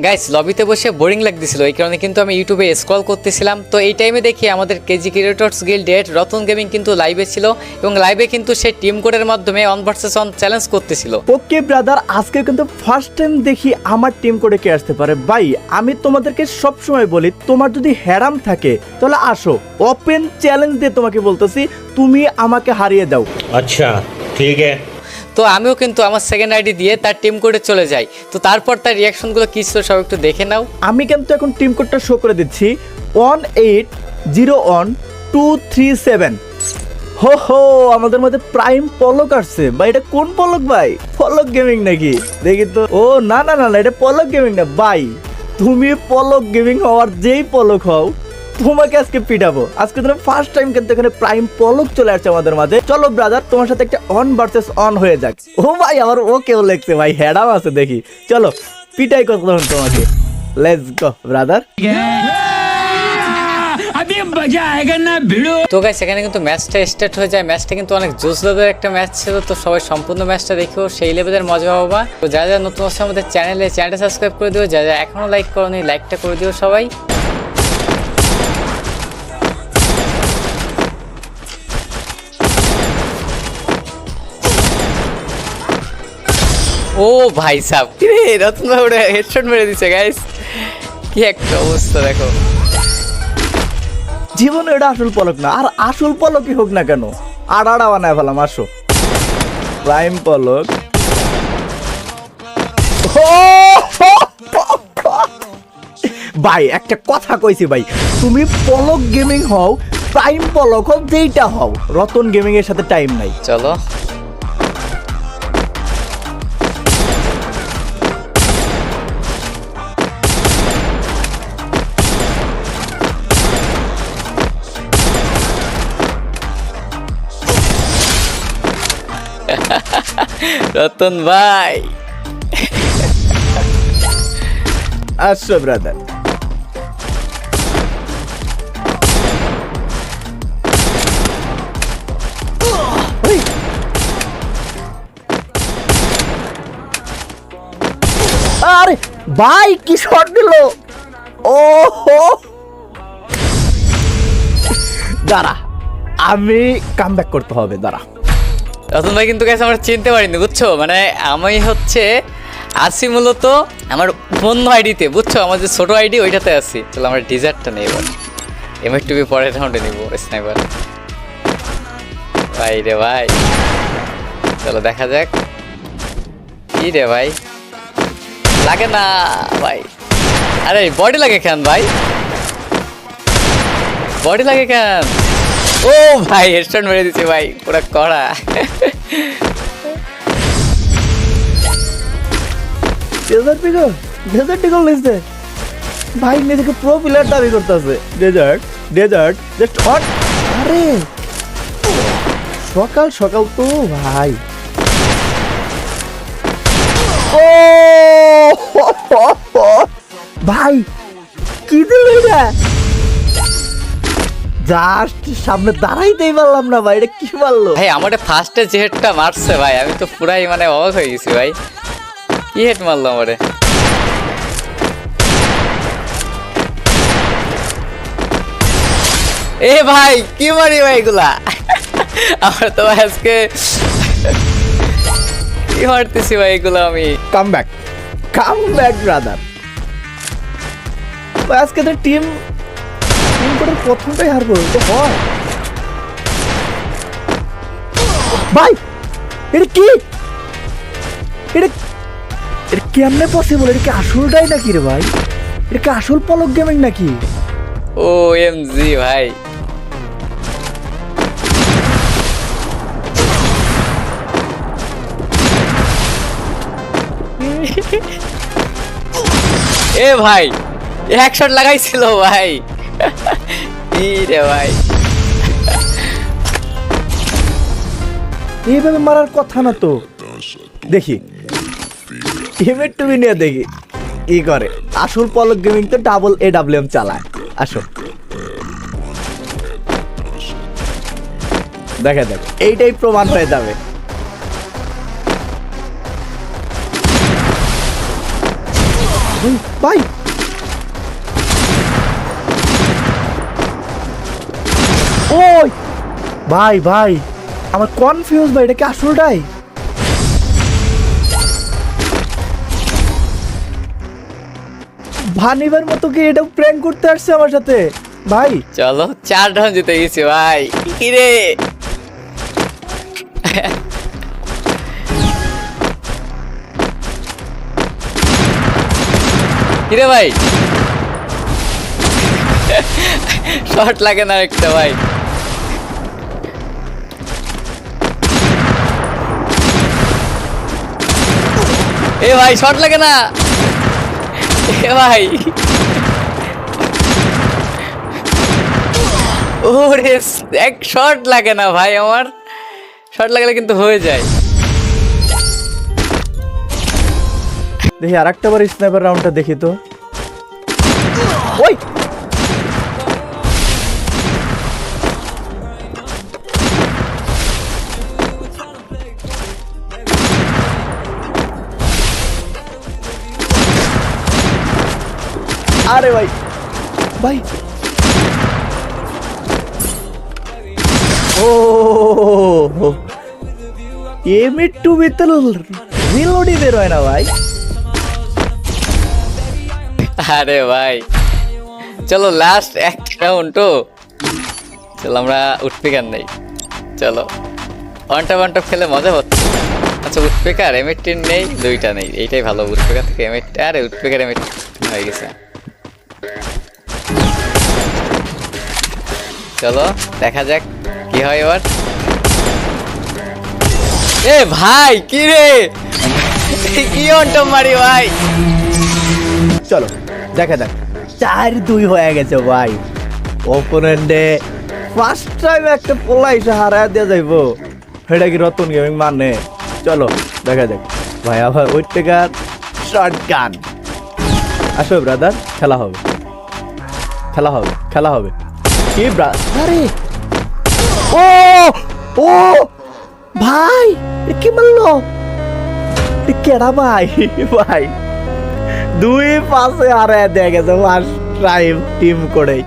Guys লবিতে বসে boring লাগতেছিল, এই কারণে কিন্তু আমি ইউটিউবে স্ক্রল করতেছিলাম। তো এই টাইমে দেখি আমাদের কেজি ক্রিয়েটর্স গিল্ডের রতন গেমিং কিন্তু লাইভে ছিল এবং লাইভে কিন্তু সে টিম কোডের মাধ্যমে 1 vs 1 চ্যালেঞ্জ করতেছিল। ওকে ব্রাদার, আজকে কিন্তু ফার্স্ট টাইম দেখি আমার টিম কোডে কে আসতে পারে। ভাই আমি তোমাদেরকে সব সময় বলি, তোমার যদি হ্যারাম থাকে তাহলে আসো, ওপেন চ্যালেঞ্জ দিয়ে তোমাকে বলতেছি তুমি আমাকে হারিয়ে দাও। আচ্ছা ঠিক আছে। তো আমিও কিন্তু আমার সেকেন্ড আইডি দিয়ে তার টিম কোডে চলে যাই। তো তারপর তার রিয়াকশনগুলো কি ছিল সব একটু দেখে নাও। আমি কিন্তু এখন টিম কোডটা শো করে দিচ্ছি 1801237। হো হো, আমাদের মধ্যে প্রাইম পলক আসছে। ভাই এটা কোন পলক ভাই? পলক গেমিং নাকি? দেখি তো। ও না না না না, এটা পলক গেমিং না ভাই। তুমি পলক গেমিং হওয়ার যেই পলক হও, তোমাকে আজকে পিটাবো। আজকে তুমি ফার্স্ট টাইম কিন্তু এখানে প্রাইম পলক চলে আসছে আমাদের মাঝে। চলো ব্রাদার, তোমার সাথে একটা 1 vs 1 হয়ে যাক। ও ভাই আমার ও কেউ লেখছে ভাই, হ্যাডাম আছে দেখি। চলো পিটাই কত তোমাকে। Let's go brother. তো গাইস এখানে কিন্তু ম্যাচটা স্টার্ট হয়ে যায়। ম্যাচটা কিন্তু অনেক জোস লেভেলের একটা ম্যাচ ছিল। তো সবাই সম্পূর্ণ ম্যাচটা দেখো, সেই লেভেলের মজা পাবা। তো যারা যারা নতুন আছে আমাদের চ্যানেলটা সাবস্ক্রাইব করে দিও, যারা যারা এখনো লাইক করোনি লাইকটা করে দিও সবাই। ও ভাই সাব, কিরে রতন ভাই ওটা হেডশট মেরে দিছে গাইস, কি একটা অবস্থা দেখো। জীবনে এটা আসল পলক না, আর আসল পলকই হোক না কেন, আড়াড়া বানায় ফেলাম। আসো প্রাইম পলক। ভাই একটা কথা কইছি ভাই, তুমি পলক গেমিং হও, প্রাইম পলক হও, যেইটা হও, রতন গেমিং এর সাথে টাইম নাই। চলো রতন ভাই আসো ব্রাদার। আরে ভাই কি শট দিল! ও হো, দাঁড়া, আমি কামব্যাক করতে হবে, দাঁড়া। রতন ভাই কিন্তু গেছে আমরা চিনতে পারিনি বুঝছো, মানে আমি হচ্ছে আসি মূলত আমার বন্ধ আইডিতে বুঝছো, আমার যে ছোটো আইডি ওইটাতে আসি। চলো আমরা ডিজার্টটা নেই এবার, এমএফটিভি পরের রাউন্ডে নিব স্নাইপার। ভাই রে ভাই, চলো দেখা যাক। কি রে ভাই, লাগে না ভাই, আরে বডি লাগে কেন ভাই, বডি লাগে কেন? ও ভাই হেডশট মেরে দিছে ভাই, পুরো কড়া। ডেজার্ট পিগল নিছে ভাই, নিজেকে প্রো প্লেয়ার দাবি করতেছে। Desert just hot. আরে সকাল সকাল তো ভাই। ও ভাই কি দিল এটা? জাস্ট সামনে দাঁড়াইতেই পারলাম না ভাই, এটা কি মারলো ভাই? আমার ফার্স্টে যে হেডটা মারছে ভাই, আমি তো পুরাই মানে অবাক হয়ে গেছি ভাই, কি হেড মারলো আমারে। এ ভাই কি মারি ভাই এগুলা, আমার তো আজকে কি মারতেছি ভাই এগুলো আমি। Comeback brother. আজকে তো টিম করে প্রথমটাই হারবো, এটা হয় ভাই? এটা কি, এটা কেমনে পসিবল? এটা কি আসলটাই নাকি রে ভাই? এটা কি আসল পলক গেমিং নাকি? ও এমজি ভাই, এ ভাই এক শট লাগাইছিল ভাই, কি রে ভাই, এইভাবে মারার কথা না তো। দেখি টিমের টুবি নিয়ে দেখি কি করে। আসল পলক গেমিং তো ডাবল AWM চালায়। আসো দেখা দেখ, এইটাই প্রমাণ হয়ে যাবে। Uy. ভাই ওই ভাই ভাই আমার কনফিউজ ভাই, এটা কি আসলটাই? ভানিবার মতো কি এটাও প্র্যাঙ্ক করতে আসছে আমার সাথে ভাই? চলো 4 রাউন্ড জিতে গেছি ভাই। কি রে কিরে ভাই, শর্ট লাগে না একটা ভাই। এ ভাই শর্ট লাগে না, এ ভাই ওরে এক শর্ট লাগে না ভাই, আমার শর্ট লাগলে কিন্তু হয়ে যায়। দেখি আর একটা বার স্নাইপার রাউন্ডটা দেখি তো। ওই আরে ভাই ভাই ও এম2 ভিতর রিলোডই বের হয় না ভাই। আরে ভাই চলো লাস্ট এক রাউন্ড তো, চলো আমরা উঠপিকার নেই। চলো ওয়ান টপ খেলে মজা হচ্ছে। আচ্ছা উঠপিকার এম18 নেই, দুইটা নেই, এইটাই ভালো। উঠপিকার থেকে এম18, আরে উঠপিকার এম18 হয়ে গেছে। চলো দেখা যাক কি হয় এবার। এ ভাই কি রে, কি ওয়ান টপ মারি ভাই। চলো দেখা যাক, 4-2 হয়ে গেছে ভাই। ওপোনেন্টে ফার্স্ট টাইম একটা পোলা এসে হারায় দেওয়া যাইবো, এটা কি রতন গেমিং মানে? চলো দেখা যাক ভাই। আবার ওইটাকার শর্ট গান আসো ব্রাদার, খেলা হবে খেলা হবে খেলা হবে। কি ব্রাদারে, ও ও ভাই এ কি মারলো, এ কেডা ভাই? ভাই 2 পাশে হারায় দেয়া গেছে ফার্স্ট টাইম টিম করে।